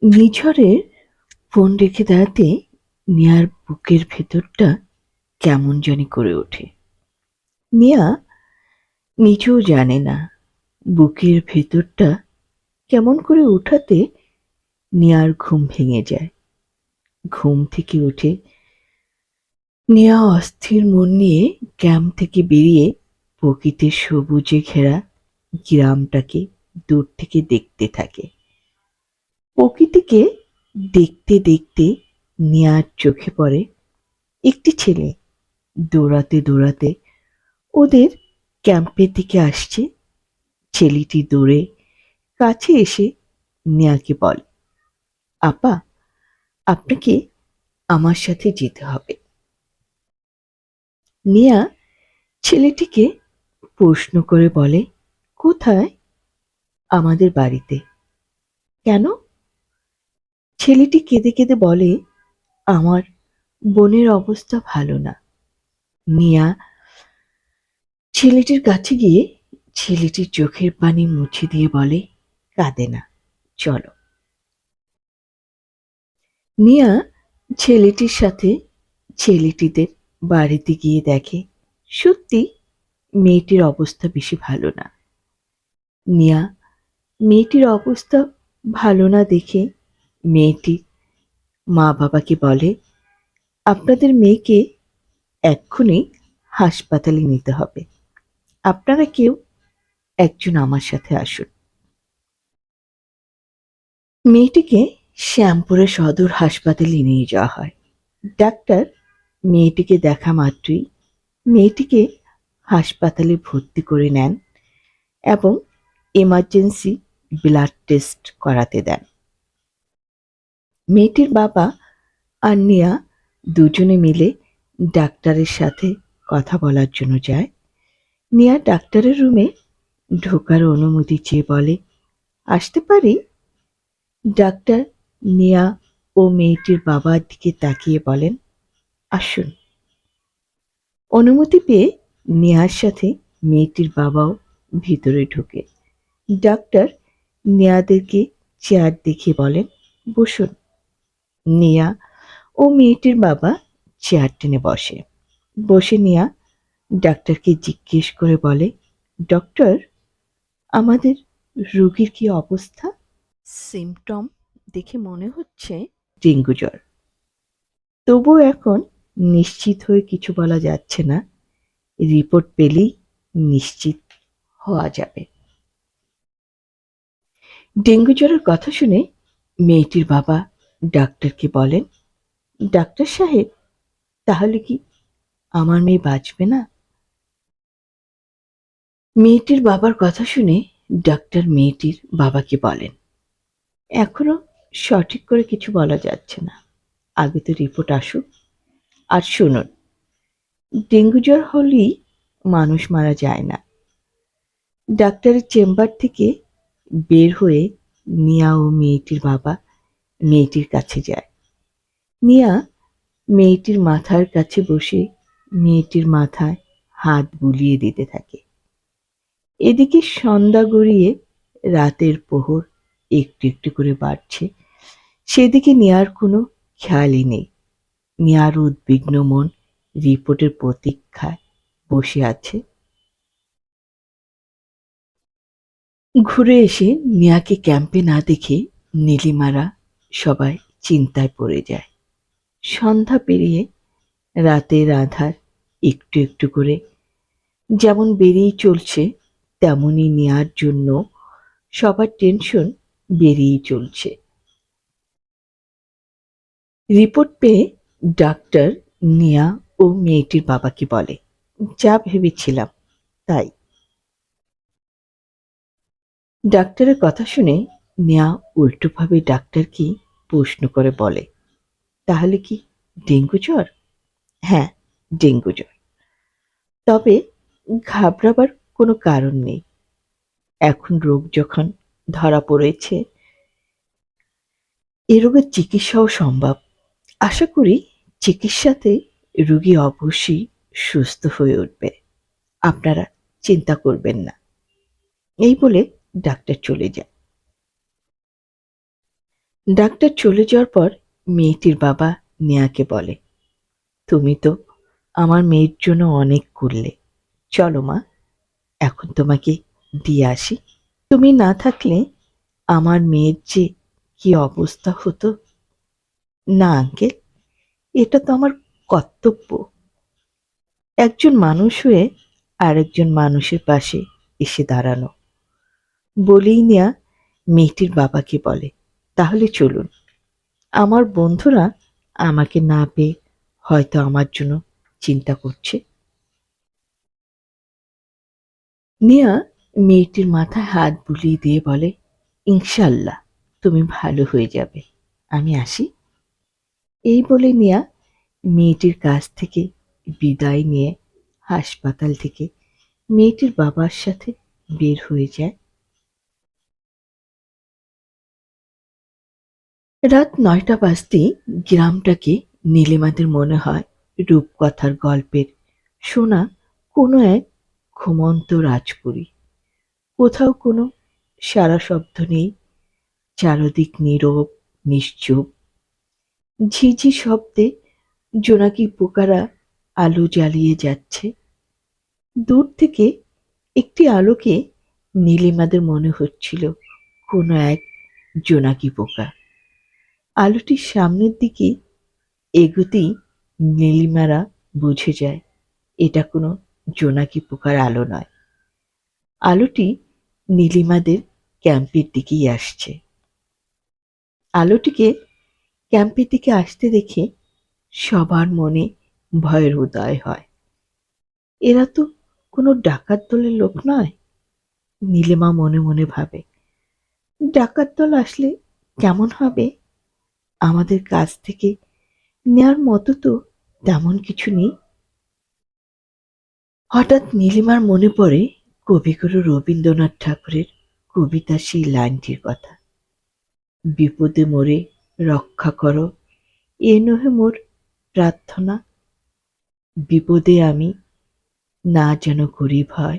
নিঝড়ের phone রেখে দাঁড়াতে নেয়ার বুকের ভেতরটা কেমন জানি করে ওঠে। নেয়া নিজেও জানে না বুকের ভেতরটা কেমন করে ওঠাতে নেয়ার ঘুম ভেঙে যায়। ঘুম থেকে উঠে নেয়া অস্থির মন নিয়ে ক্যাম্প থেকে বেরিয়ে প্রকৃতির সবুজে ঘেরা গ্রামটাকে দূর থেকে দেখতে থাকে। প্রকৃতিকে দেখতে দেখতে নেয়ার চোখে পড়ে একটি ছেলে দৌড়াতে দৌড়াতে ওদের ক্যাম্পের দিকে আসছে। ছেলেটি দৌড়ে কাছে এসে নেয়াকে বলে, আপা, আপনাকে আমার সাথে যেতে হবে। নেয়া ছেলেটিকে প্রশ্ন করে বলে, কোথায়? আমাদের বাড়িতে। কেন? ছেলেটি কেঁদে কেঁদে বলে, আমার বোনের অবস্থা ভালো না। নেয়া ছেলেটির কাছে গিয়ে ছেলেটির চোখের পানি মুছে দিয়ে বলে, কাঁদে না, চলো। নিয়া ছেলেটির সাথে ছেলেটিদের বাড়িতে গিয়ে দেখে সত্যি মেয়েটির অবস্থা বেশি ভালো না। নিয়া মেয়েটির অবস্থা ভালো না দেখে মেয়েটি মা বাবাকে বলে, আপনাদের মেয়েকে এক্ষুনি হাসপাতালে নিতে হবে। আপনারা কেউ একজন আমার সাথে আসুন। মেয়েটিকে শ্যামপুরের সদর হাসপাতালে নিয়ে যাওয়া হয়। ডাক্তার মেয়েটিকে দেখা মাত্রই মেয়েটিকে হাসপাতালে ভর্তি করে নেন এবং এমার্জেন্সি ব্লাড টেস্ট করাতে দেন। মেয়েটির বাবা আর নেয়া দুজনে মিলে ডাক্তারের সাথে কথা বলার জন্য যায়। নেয়া ডাক্তারের রুমে ঢোকার অনুমতি চেয়ে বলে, আসতে পারি? ডাক্তার নেয়া ও মেয়েটির বাবার দিকে তাকিয়ে বলেন, আসুন। অনুমতি পেয়ে নেহার সাথে মেয়েটির বাবাও ভিতরে ঢোকে। ডাক্তার নেয়াদেরকে চেয়ার দেখিয়ে বলেন, বসুন। নেয়া ও মেয়েটির বাবা চেয়ার টেনে বসে। বসে নেয়া ডাক্তারকে জিজ্ঞেস করে বলে, ডক্টর, আমাদের রোগীর কি অবস্থা? সিমটম দেখে মনে হচ্ছে ডেঙ্গু জ্বর। তবুও এখন নিশ্চিত হয়ে কিছু বলা যাচ্ছে না। রিপোর্ট পেলেই নিশ্চিত হওয়া যাবে। ডেঙ্গু জ্বরের কথা শুনে মেয়েটির বাবা ডাক্তারকে বলেন, ডাক্তার সাহেব, তাহলে কি আমার মেয়ে বাঁচবে না? মেয়েটির বাবার কথা শুনে ডাক্তার মেয়েটির বাবাকে বলেন, এখনো সঠিক করে কিছু বলা যাচ্ছে না, আগে তো রিপোর্ট আসুক। আর শুনুন, ডেঙ্গু জ্বর হলেই মানুষ মারা যায় না। ডাক্তারের চেম্বার থেকে বের হয়ে নিয়া ও মেয়েটির বাবা মেয়েটির কাছে যায়। নিয়া মেয়েটির মাথার কাছে বসে মেয়েটির মাথায় হাত বুলিয়ে দিতে থাকে। এদিকে সন্ধ্যা গড়িয়ে রাতের প্রহর একটু একটু করে বাড়ছে। সেদিকে নেয়ার কোনো খেয়ালই নেই। নেয়ার উদ্বিগ্ন মন রিপোর্টের প্রতীক্ষায় বসে আছে। ঘুরে এসে নেয়াকে ক্যাম্পে না দেখে নীলিমারা সবাই চিন্তায় পড়ে যায়। সন্ধ্যা পেরিয়ে রাতের আঁধার একটু একটু করে যেমন বেড়েই চলছে, তেমনই নেয়ার জন্য সবার টেনশন বেড়েই চলছে। রিপোর্ট পেয়ে ডাক্তার নেয়া ও মেয়েটির বাবাকে বলে, যা ভেবেছিলাম তাই। ডাক্তারের কথা শুনে নেয়া উল্টোভাবে ডাক্তারকে প্রশ্ন করে বলে, তাহলে কি ডেঙ্গু জ্বর? হ্যাঁ, ডেঙ্গু জ্বর। তবে ঘাবড়াবার কোনো কারণ নেই। এখন রোগ যখন ধরা পড়েছে, এ রোগের চিকিৎসাও সম্ভব। আশা করি চিকিৎসাতে রোগী অবশ্যই সুস্থ হয়ে উঠবে। আপনারা চিন্তা করবেন না। এই বলে ডাক্তার চলে যায়। ডাক্তার চলে যাওয়ার পর মেয়েটির বাবা নেয়াকে বলে, তুমি তো আমার মেয়ের জন্য অনেক করলে, চলো মা, এখন তোমাকে দিয়ে আসি। তুমি না থাকলে আমার মেয়ের যে কি অবস্থা হতো। না আঙ্কেল, এটা তো আমার কর্তব্য, একজন মানুষ হয়ে আরেকজন মানুষের পাশে এসে দাঁড়ানো। বলেই নেয়া মেয়েটির বাবাকে বলে, তাহলে চলুন, আমার বন্ধুরা আমাকে না পেয়ে হয়তো আমার জন্য চিন্তা করছে। নেয়া মেয়েটির মাথায় হাত বুলিয়ে দিয়ে বলে, ইনশাল্লাহ তুমি ভালো হয়ে যাবে, আমি আসি। এই বলে নেয়া মেয়েটির কাছ থেকে বিদায় নিয়ে হাসপাতাল থেকে মেয়েটির বাবার সাথে বের হয়ে যায়। রাত ৯টা বাজতেই গ্রামটাকে নীলিমাদের মনে হয় রূপকথার গল্পের শোনা কোনো এক ঘুমন্ত রাজপুরী। কোথাও কোনো সারা শব্দ নেই, চারদিক নীরব, নিশ্চুপ। ঝিঝি শব্দে জোনাকি পোকারা আলো জ্বালিয়ে যাচ্ছে। দূর থেকে একটি আলোকে নীলিমাদের মনে হচ্ছিল কোনো এক জোনাকি পোকা। আলোটির সামনের দিকে এগোতেই নীলিমারা বুঝে যায় এটা কোনো জোনাকি পোকার আলো নয়। আলোটি নীলিমাদের ক্যাম্পের দিকেই আসছে। আলোটিকে ক্যাম্পের দিকে আসতে দেখে সবার মনে ভয়ের উদয় হয়। এরা তো কোনো ডাকাত দলের লোক নয়, নীলিমা মনে মনে ভাবে। ডাকাত দল আসলে কেমন হবে? আমাদের কাছ থেকে নেয়ার মতো তো তেমন কিছু নেই। হঠাৎ নীলিমার মনে পড়ে কবিগুরু রবীন্দ্রনাথ ঠাকুরের কবিতার সেই লাইনটির কথা, বিপদে মোরে রক্ষা করো, এ নহে মোর প্রার্থনা, বিপদে আমি না যেন করি ভয়।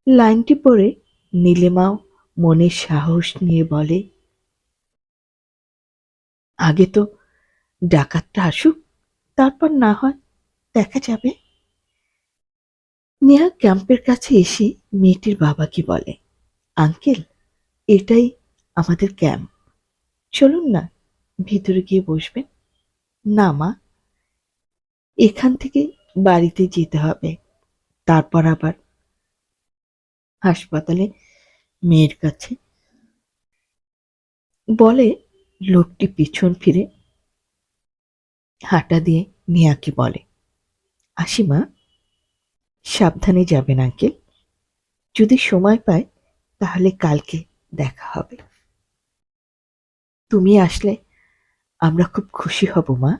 লাইনটি পড়ে নীলিমাও মনে সাহস নিয়ে বলে, আগে তো ডাকাতটা আসুক, তারপর না হয় দেখা যাবে। নেহা ক্যাম্পের কাছে এসে মেয়েটির বাবাকে বলে, আঙ্কেল, এটাই আমাদের ক্যাম্প, চলুন না ভিতরে গিয়ে বসবেন। না মা, এখান থেকে বাড়িতে যেতে হবে, তারপর আবার হাসপাতালে মেয়ের কাছে। বলে লোকটি পিছন ফিরে হাঁটা দিয়ে নেহাকে বলে, আসি মা, সাবধানে যাবেন আঙ্কেল, যদি সময় পায় তাহলে কালকে দেখা হবে। তুমি আসলে আমরা খুব খুশি হব মা।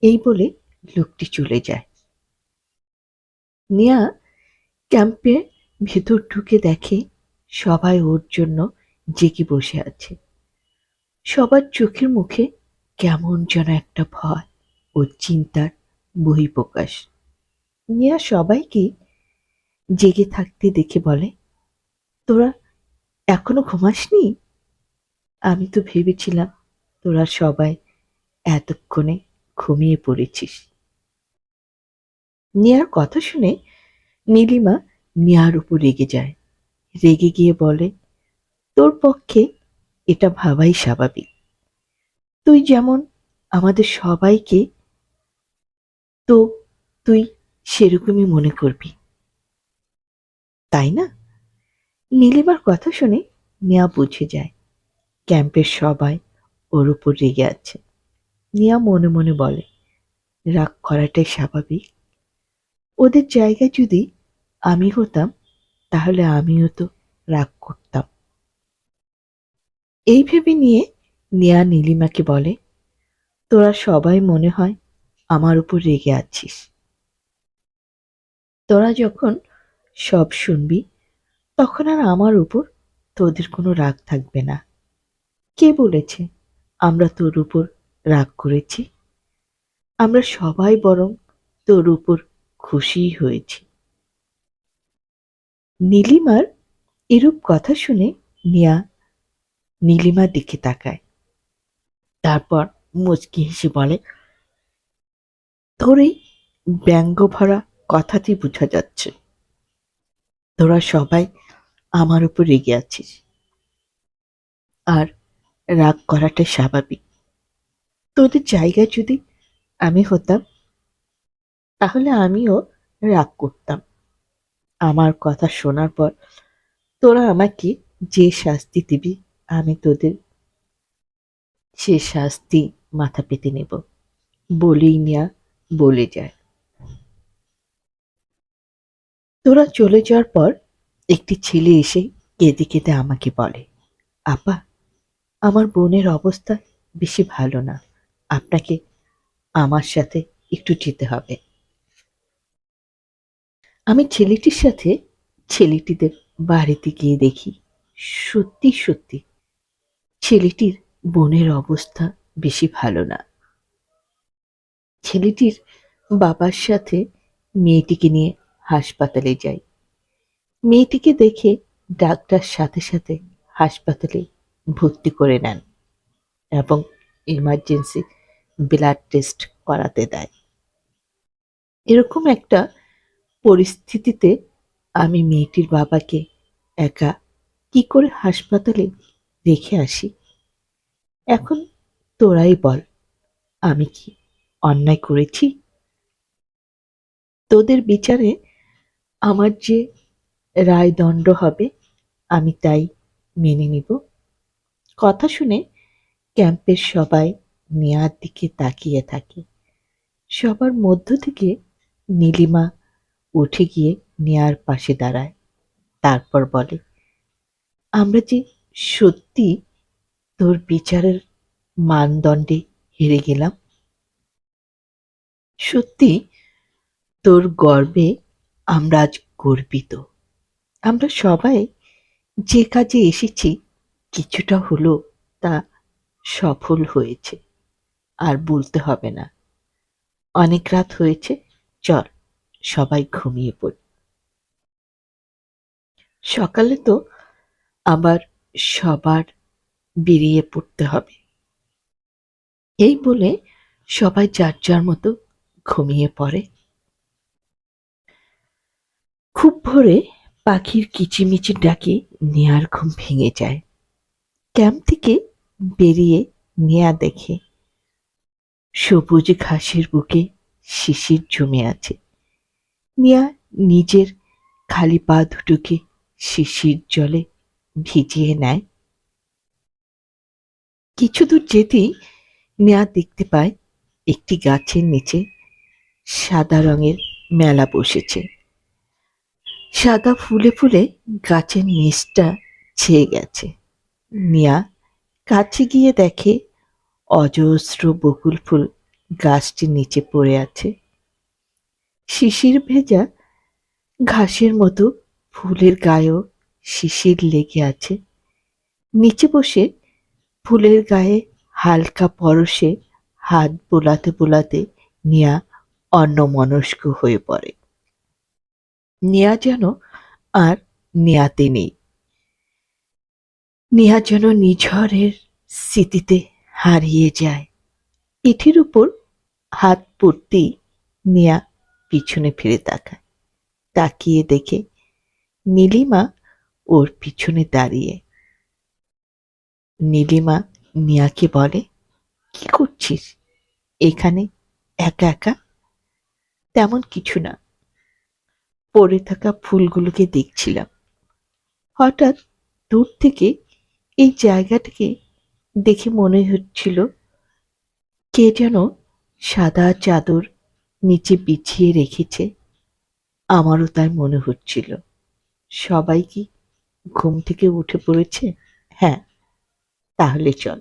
এই বলে লোকটি চলে যায়। নেয়া ক্যাম্পে ভেতর ঢুকে দেখে সবাই ওর জন্য জেগে বসে আছে। সবার চোখের মুখে কেমন যেন একটা ভয় ও চিন্তার বহিঃপ্রকাশ। নেয়া সবাইকে জেগে থাকতে দেখে বলে, তোরা এখনো ঘুমাসনি? আমি তো ভেবেছিলাম তোরা সবাই এতক্ষণে ঘুমিয়ে পড়েছিস। নেয়ার কথা শুনে নীলিমা নেয়ার উপর রেগে যায়। রেগে গিয়ে বলে, তোর পক্ষে এটা ভাবাই স্বাভাবিক। তুই যেমন আমাদের সবাইকে, তো তুই সেরকমই মনে করবি, তাই না? নীলিমার কথা শুনে নেয়া বুঝে যায় ক্যাম্পের সবাই ওর উপর রেগে আছে। নেয়া মনে মনে বলে, রাগ করাটাই স্বাভাবিক। ওদের জায়গায় যদি আমি হতাম তাহলে আমিও তো রাগ করতাম। এই ভেবে নিয়ে নেয়া নীলিমাকে বলে, তোরা সবাই মনে হয় আমার উপর রেগে আছিস। তোরা যখন সব শুনবি তখন আর আমার উপর তোদের কোনো রাগ থাকবে না। কে বলেছে আমরা তোর উপর রাগ করেছি? আমরা সবাই বরং তোর উপর খুশিই হয়েছি। নীলিমার এরূপ কথা শুনে নেয়া নীলিমার দিকে তাকায়। তারপর মুচকি হেসে বলে, তোর এই ব্যঙ্গ ভরা কথাতেই বোঝা যাচ্ছে তোরা সবাই আমার উপর রেগে আছিস। আর রাগ করাটা স্বাভাবিক। তোদের জায়গায় যদি আমি হতাম, তাহলে আমিও রাগ করতাম। আমার কথা শোনার পর তোরা আমাকে যে শাস্তি দিবি, আমি তোদের সে শাস্তি মাথা পেতে নেব। বলেই নেয়া বলে যায়। তোরা চলে যাওয়ার পর একটি ছেলে এসে কেঁদে কেঁদে আমাকে বলে, আপা, আমার বোনের অবস্থা বেশি ভালো না, আপনাকে আমার সাথে একটু যেতে হবে। আমি ছেলেটির সাথে ছেলেটিদের বাড়িতে গিয়ে দেখি, সত্যি সত্যি ছেলেটির বোনের অবস্থা বেশি ভালো না। ছেলেটির বাবার সাথে মেয়েটিকে নিয়ে হাসপাতালে যাই। মেয়েটিকে দেখে ডাক্তার সাথে সাথে হাসপাতালে ভর্তি করে নেন এবং ইমার্জেন্সি ব্লাড টেস্ট করাতে দেয়। এরকম একটা পরিস্থিতিতে আমি মেয়েটির বাবাকে একা কি করে হাসপাতালে রেখে আসি? এখন তোরাই বল, আমি কি অন্যায় করেছি? তোদের বিচারে আমার যে রায়দণ্ড হবে, আমি তাই মেনে নিব। কথা শুনে ক্যাম্পের সবাই নেয়ার দিকে তাকিয়ে থাকে। সবার মধ্য থেকে নীলিমা উঠে গিয়ে নেয়ার পাশে দাঁড়ায়। তারপর বলে, আমরা যে সত্যি তোর বিচারের মানদণ্ডে হেরে গেলাম। সত্যি তোর গর্বে আমরা আজ গর্বিত। আমরা সবাই যে কাজে এসেছি কিছুটা হলো তা সফল হয়েছে। আর বলতে হবে না। অনেক রাত হয়েছে, চল সবাই ঘুমিয়ে পড়ি। সকালে তো আবার সবার বেরিয়ে পড়তে হবে। এই বলে সবাই যার যার মতো ঘুমিয়ে পড়ে। খুব ভোরে পাখির কিচিমিচির ডাকে নেয়ার ঘুম ভেঙে যায়। ক্যাম্প থেকে বেরিয়ে নেয়া দেখে সবুজ ঘাসের বুকে শিশির জমে আছে। নেয়া নিজের খালি পা দুটোকে শিশির জলে ভিজিয়ে নেয়। কিছু দূর যেতেই নেয়া দেখতে পায় একটি গাছের নিচে সাদা রঙের মেলা বসেছে। সাদা ফুলে ফুলে গাছের নিচটা ছেয়ে গেছে। নেয়া কাছে গিয়ে দেখে অজস্র বকুল ফুল গাছটির নিচে পড়ে আছে। শিশির ভেজা ঘাসের মতো ফুলের গায়েও শিশির লেগে আছে। নিচে বসে ফুলের গায়ে হালকা পরশে হাত বোলাতে বোলাতে নেয়া অন্যমনস্ক হয়ে পড়ে। নেয়া যেন আর নেয়াতে নেই। নেয়া যেন নিঝড়ের স্মৃতিতে হারিয়ে যায়। পিঠের উপর হাত পড়তেই নেয়া পিছনে ফিরে তাকায়। তাকিয়ে দেখে নীলিমা ওর পিছনে দাঁড়িয়ে। নীলিমা নেয়াকে বলে, কি করছিস এখানে একা একা? তেমন কিছু না, পড়ে থাকা ফুলগুলোকে দেখছিলাম। হঠাৎ দূর থেকে এই জায়গাটাকে দেখে মনে হচ্ছিল কে যেন সাদা চাদর নিচে বিছিয়ে রেখেছে। আমারও তাই মনে হচ্ছিল। সবাই কি ঘুম থেকে উঠে পড়েছে? হ্যাঁ, তাহলে চল।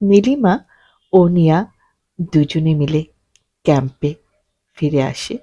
নীলিমা ও নিয়া দুজনে মিলে ক্যাম্পে ফিরে আসে।